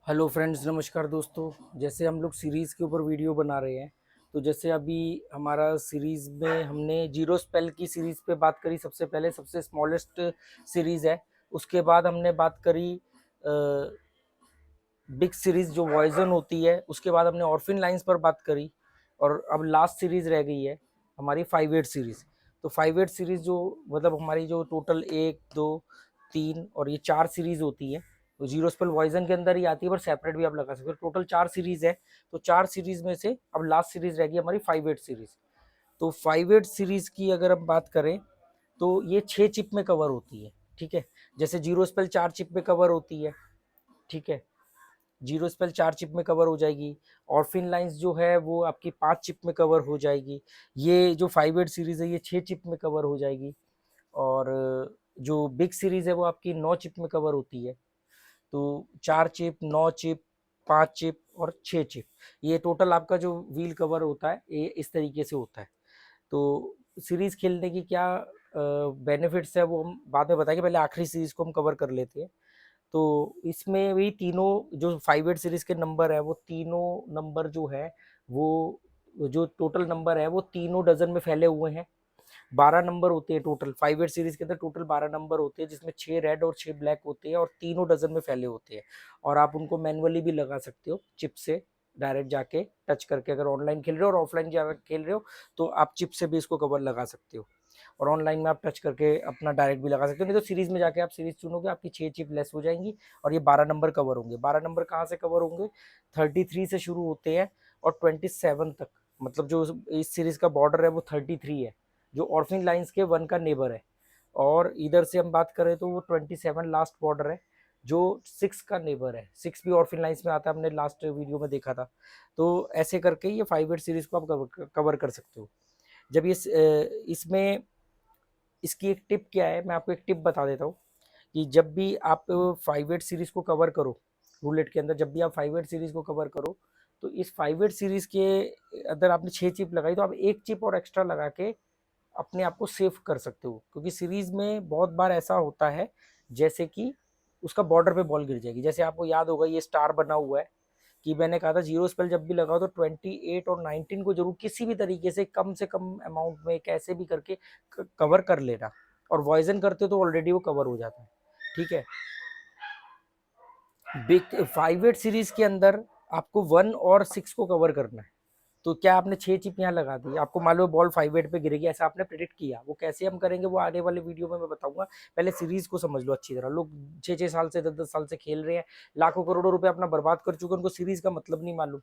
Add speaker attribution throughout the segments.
Speaker 1: Hello friends, नमस्कार दोस्तों। जैसे हम लोग सीरीज़ के ऊपर वीडियो बना रहे हैं, तो जैसे अभी हमारा सीरीज़ में हमने जीरो स्पेल की सीरीज़ पे बात करी। सबसे पहले सबसे स्मॉलेस्ट सीरीज़ है। उसके बाद हमने बात करी बिग सीरीज़ जो वॉइजन होती है। उसके बाद हमने ऑर्फिन लाइंस पर बात करी, और अब लास्ट सीरीज़ रह गई है हमारी 5/8 सीरीज़। तो 5/8 सीरीज़ जो मतलब हमारी जो टोटल 1, 2, 3 और ये 4 सीरीज़ होती है, तो जीरो स्पेल वॉइजन के अंदर ही आती है, पर सेपरेट भी आप लगा सकते हो। टोटल 4 सीरीज़ है, तो 4 सीरीज़ में से अब लास्ट सीरीज़ रह गई हमारी 5/8 सीरीज़। तो 5/8 सीरीज़ की अगर हम बात करें, तो ये 6 चिप में कवर होती है। ठीक है, जैसे जीरो स्पेल 4 चिप में कवर होती है। ठीक है, जीरो स्पेल 4 चिप में कवर हो जाएगी। ऑर्फिन लाइंस जो है वो आपकी 5 चिप में कवर हो जाएगी। ये जो 5/8 सीरीज है ये 6 चिप में कवर हो जाएगी। और जो बिग सीरीज है वो आपकी 9 चिप में कवर होती है। तो 4 चिप, 9 चिप, 5 चिप और 6 चिप, ये टोटल आपका जो व्हील कवर होता है ये इस तरीके से होता है। तो सीरीज खेलने की क्या बेनिफिट्स है वो हम बाद में बताएंगे, पहले आखिरी सीरीज को हम कवर कर लेते हैं। तो इसमें भी तीनों जो 5/8 सीरीज के नंबर है, वो तीनों नंबर जो है वो जो टोटल नंबर है वो तीनों डजन में फैले हुए हैं। 12 नंबर होते हैं टोटल 5/8 सीरीज के अंदर। टोटल 12 नंबर होते हैं, जिसमें 6 रेड और 6 ब्लैक होते हैं, और तीनों डजन में फैले होते हैं। और आप उनको मैनुअली भी लगा सकते हो, चिप से डायरेक्ट जाके टच करके। अगर ऑनलाइन खेल रहे हो और ऑफलाइन जाकर खेल रहे हो, तो आप चिप से भी इसको कवर लगा सकते हो। और ऑनलाइन में आप टच करके अपना डायरेक्ट भी लगा सकते हो। नहीं तो सीरीज में जाके आप सीरीज चुनोगे, आपकी 6 चिप लेस हो जाएंगी और ये 12 नंबर कवर होंगे। 12 नंबर कहाँ से कवर होंगे? 33 से शुरू होते हैं और 27 तक। मतलब जो इस सीरीज का बॉर्डर है वो 33 है, जो ऑर्फिन लाइंस के 1 का नेबर है। और इधर से हम बात करें तो वो 27 लास्ट बॉर्डर है, जो 6 का नेबर है। 6 भी ऑर्फिन लाइंस में आता है, हमने लास्ट वीडियो में देखा था। तो ऐसे करके ये 5/8 सीरीज को आप कवर कर सकते हो। जब ये इसमें इसकी एक टिप क्या है, मैं आपको एक टिप बता देता हूँ कि जब भी आप 5/8 सीरीज को कवर करो रूलेट के अंदर, जब भी आप 5/8 सीरीज को कवर करो, तो इस 5/8 सीरीज के अंदर आपने 6 चिप लगाई, तो आप एक चिप और एक्स्ट्रा लगा के अपने आप को सेव कर सकते हो। क्योंकि सीरीज में बहुत बार ऐसा होता है जैसे कि उसका बॉर्डर पे बॉल गिर जाएगी। जैसे आपको याद होगा ये स्टार बना हुआ है, कि मैंने कहा था जीरो स्पेल जब भी लगाओ तो 28 और 19 को जरूर किसी भी तरीके से कम अमाउंट में कैसे भी करके कवर कर लेना। और वॉइजन करते हो तो ऑलरेडी वो कवर हो जाता है। ठीक है, बिग 5/8 सीरीज के अंदर आपको 1 और 6 को कवर करना है। तो क्या आपने 6 चिप यहाँ लगा दी, आपको मालूम है बॉल 5/8 पे गिरेगी, ऐसा आपने प्रिडिक्ट किया। वो कैसे हम करेंगे वो आने वाले वीडियो में मैं बताऊंगा। पहले सीरीज को समझ लो अच्छी तरह। लोग 6-6 साल से 10-10 साल से खेल रहे हैं, लाखों करोड़ों रुपए अपना बर्बाद कर चुके हैं, उनको सीरीज का मतलब नहीं मालूम,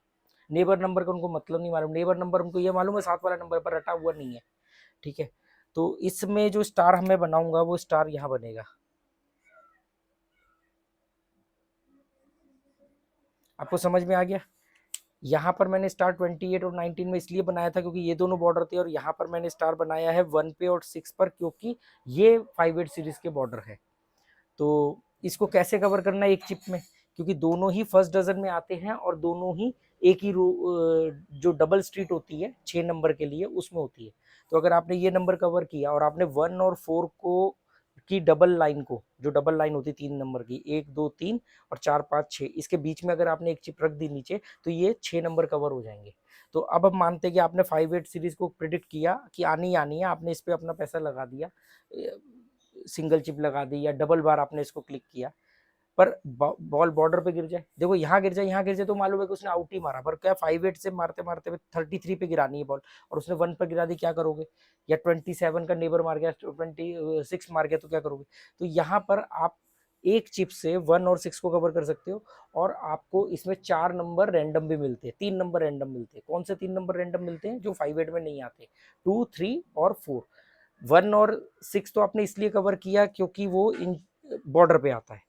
Speaker 1: नेबर नंबर का उनको मतलब नहीं मालूम। नेबर नंबर उनको ये मालूम है 7 वाला नंबर पर रटा हुआ नहीं है। ठीक है, तो इसमें जो स्टार हमें बनाऊंगा वो स्टार यहाँ बनेगा। आपको समझ में आ गया? यहाँ पर मैंने स्टार 28 और 19 में इसलिए बनाया था क्योंकि ये दोनों बॉर्डर थे, और यहाँ पर मैंने स्टार बनाया है 1 पे और 6 पर, क्योंकि ये 5/8 सीरीज के बॉर्डर है। तो इसको कैसे कवर करना है एक चिप में, क्योंकि दोनों ही फर्स्ट डजन में आते हैं और दोनों ही एक ही जो डबल स्ट्रीट होती है 6 नंबर के लिए उसमें होती है। तो अगर आपने ये नंबर कवर किया और आपने 1 और 4 को की डबल लाइन को, जो डबल लाइन होती है 3 नंबर की, 1, 2, 3 और 4, 5, 6, इसके बीच में अगर आपने एक चिप रख दी नीचे, तो ये 6 नंबर कवर हो जाएंगे। तो अब हम मानते हैं कि आपने 5/8 सीरीज को प्रिडिक्ट किया कि आनी आनी है, आपने इस पर अपना पैसा लगा दिया, सिंगल चिप लगा दी या डबल बार आपने इसको क्लिक किया, पर बॉल बॉर्डर पे गिर जाए, देखो यहाँ गिर जाए यहाँ गिर जाए, तो मालूम है कि उसने आउट ही मारा। पर क्या 5/8 से मारते मारते 33 पे गिरानी है बॉल, और उसने 1 पर गिरा दी, क्या करोगे? या 27 का नेबर मार गया, 26 मार गया, तो क्या करोगे? तो यहाँ पर आप एक चिप से 1 और 6 को कवर कर सकते हो। और आपको इसमें 4 नंबर रैंडम भी मिलते हैं, 3 नंबर रैंडम मिलते हैं। कौन से 3 नंबर रैंडम मिलते हैं जो 5/8 में नहीं आते? 2, 3 और 4। 1 और 6 तो आपने इसलिए कवर किया क्योंकि वो इन बॉर्डर पे आता है।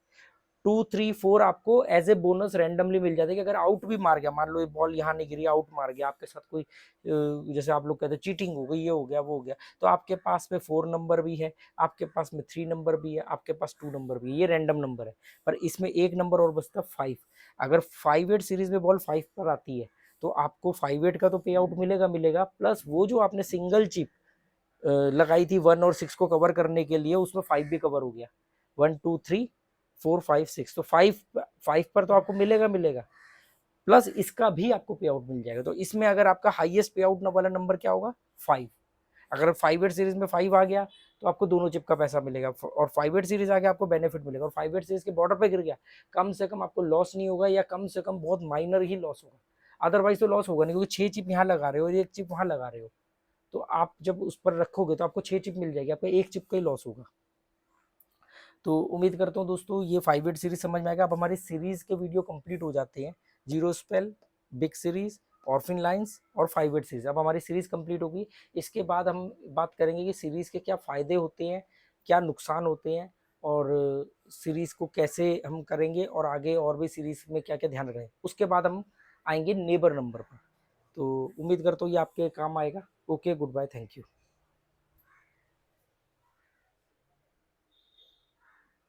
Speaker 1: 2, 3, 4 आपको एज ए बोनस रैंडमली मिल जाता है कि अगर आउट भी मार गया, मान लो ये बॉल यहाँ नहीं गिरी, आउट मार गया, आपके साथ कोई जैसे आप लोग कहते हैं चीटिंग हो गई, ये हो गया वो हो गया, तो आपके पास में 4 नंबर भी है, आपके पास में 3 नंबर भी है, आपके पास 2 नंबर भी है। ये रैंडम नंबर है, पर इसमें एक नंबर और बचता 5। अगर 5/8 सीरीज में बॉल 5 पर आती है, तो आपको 5/8 का तो पे आउट मिलेगा मिलेगा, प्लस वो जो आपने सिंगल चिप लगाई थी 1 और 6 को कवर करने के लिए, उसमें 5 भी कवर हो गया। 1, 2, 3, 4 5 6, तो 5 पर तो आपको मिलेगा, प्लस इसका भी आपको पे आउट मिल जाएगा। तो इसमें अगर आपका हाईएस्ट पे आउट वाला नंबर क्या होगा, 5। अगर 5/8 सीरीज में 5 आ गया तो आपको दोनों चिप का पैसा मिलेगा, और 5/8 सीरीज आ गया आपको बेनिफिट मिलेगा, और 5/8 सीरीज के बॉर्डर पे गिर गया, कम से कम आपको लॉस नहीं होगा, या कम से कम बहुत माइनर ही लॉस होगा, अदरवाइज तो लॉस होगा नहीं, क्योंकि 6 चिप यहाँ लगा रहे हो और 1 चिप वहां लगा रहे हो, तो आप जब उस पर रखोगे तो आपको 6 चिप मिल जाएगी, आपको 1 चिप का ही लॉस होगा। तो उम्मीद करता हूँ दोस्तों ये 5/8 सीरीज समझ में आएगा। अब हमारी सीरीज के वीडियो कंप्लीट हो जाते हैं, zero spell, big series, orphan lines और 5/8 सीरीज। अब हमारी सीरीज कंप्लीट होगी, इसके बाद हम बात करेंगे कि सीरीज के क्या फ़ायदे होते हैं, क्या नुकसान होते हैं, और सीरीज को कैसे हम करेंगे, और आगे और भी सीरीज में क्या क्या ध्यान रखें। उसके बाद हम आएंगे नेबर नंबर पर। तो उम्मीद करता हूँ ये आपके काम आएगा। Okay, good bye, thank you.